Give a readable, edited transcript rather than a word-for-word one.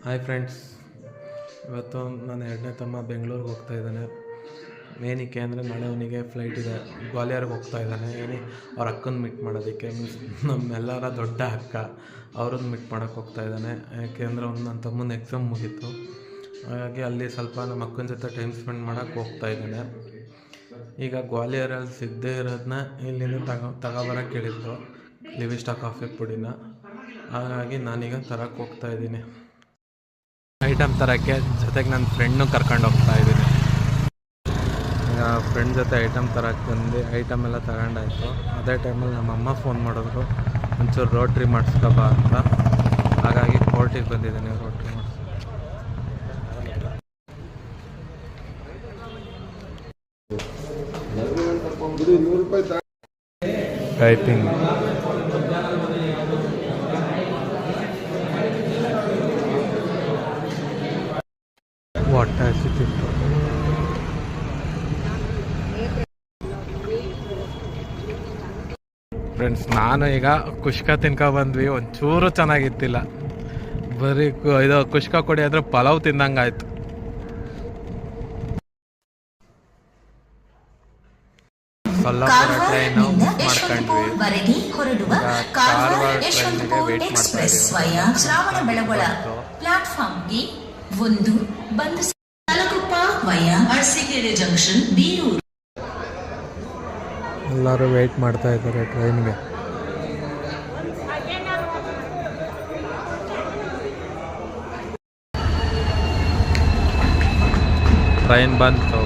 Hi friends, ಇವತ್ತು ನನ್ನ ಎರಡನೇ ತಮ್ಮ ಬೆಂಗಳೂರಿಗೆ ಹೋಗ್ತಾ ಇದ್ದಾನೆ. ಏನಕ್ಕೆ ಅಂದರೆ ನಾಳೆ ಅವನಿಗೆ ಫ್ಲೈಟ್ ಇದೆ. ಗ್ವಾಲಿಯರ್ಗೆ ಹೋಗ್ತಾ ಇದ್ದಾನೆ. ಅವ್ರ ಅಕ್ಕನ ಮೀಟ್ ಮಾಡೋದಕ್ಕೆ. ಮೀನ್ಸ್ ನಮ್ಮೆಲ್ಲರ ದೊಡ್ಡ ಅಕ್ಕ, ಅವ್ರನ್ನ ಮೀಟ್ ಮಾಡೋಕ್ಕೆ ಹೋಗ್ತಾ ಇದ್ದಾನೆ. ಯಾಕೆಂದರೆ ನನ್ನ ತಮ್ಮನ ಎಕ್ಸಾಮ್ ಮುಗೀತು. ಹಾಗಾಗಿ ಅಲ್ಲಿ ಸ್ವಲ್ಪ ನಮ್ಮ ಅಕ್ಕನ ಜೊತೆ ಟೈಮ್ ಸ್ಪೆಂಡ್ ಮಾಡೋಕ್ಕೆ ಹೋಗ್ತಾ ಇದ್ದಾನೆ. ಈಗ ಗ್ವಾಲಿಯರಲ್ಲಿ ಸಿಗದೇ ಇರೋದನ್ನ ಇಲ್ಲಿಂದ ತಗೊಬರೋಕ್ಕೆ ಹೇಳಿದ್ರು, ಲಿವಿಸ್ಟಾ ಕಾಫಿ ಪುಡಿನ. ಹಾಗಾಗಿ ನಾನೀಗ ತರಕ್ಕೆ ಹೋಗ್ತಾ ಇದ್ದೀನಿ. ಐಟಮ್ ತರೋಕ್ಕೆ ಜೊತೆಗೆ ನನ್ನ ಫ್ರೆಂಡ್ನು ಕರ್ಕೊಂಡು ಹೋಗ್ತಾ ಇದ್ದೀನಿ. ಈಗ ಫ್ರೆಂಡ್ ಜೊತೆ ಐಟಮ್ ತರಕ್ಕೆ ಬಂದು ಐಟಮ್ ಎಲ್ಲ ತಗೊಂಡಾಯ್ತು. ಅದೇ ಟೈಮಲ್ಲಿ ನಮ್ಮಮ್ಮ ಫೋನ್ ಮಾಡಿದ್ರು, ಒಂಚೂರು ರೋಟ್ರಿ ಮಾಡಿಸ್ಕೊಬಾ ಅಂತ. ಹಾಗಾಗಿ ಕೋರ್ಟಿಗೆ ಬಂದಿದ್ದೀನಿ ರೋಟ್ರಿ ಮಾಡಿಸ್. ಟೈಪಿಂಗ್ ಹೊಟ್ಟೆ ಹಸಿತಿತ್ತು. ಫ್ರೆಂಡ್ಸ್, ನಾನು ಈಗ ಕುಷ್ಕ ತಿನ್ಕೊಬಂದ್ವಿ. ಒಂಚೂರು ಚೆನ್ನಾಗಿತ್ತಿಲ್ಲ. ಬರೀ ಇದು ಕುಷ್ಕ ಕೊಡಿ ಆದರೆ ಪಲಾವ್ ತಿಂದಂಗಾಯ್ತು. ಸೊಲ್ಲಾಪುರ ಟ್ರೈನು ಮಾಡ್ಕೊಂಡ್ವಿ. ಕಾರವಾರ ಟ್ರೈನಿಗೆ ವೇಟ್ ಮಾಡ್ತಾ ಇದ್ದೀವಿ. ಒಂದು ಬಂದು ತಾಲೂಕುಪ್ಪ ವಯಾ ಅರಸೀಕೆರೆ ಜಂಕ್ಷನ್ ಬೀರೂರು. ಎಲ್ಲರೂ ವೇಟ್ ಮಾಡ್ತಾ ಇದ್ದಾರೆ ಟ್ರೈನ್ಗೆ. ಟ್ರೈನ್ ಬಂತು.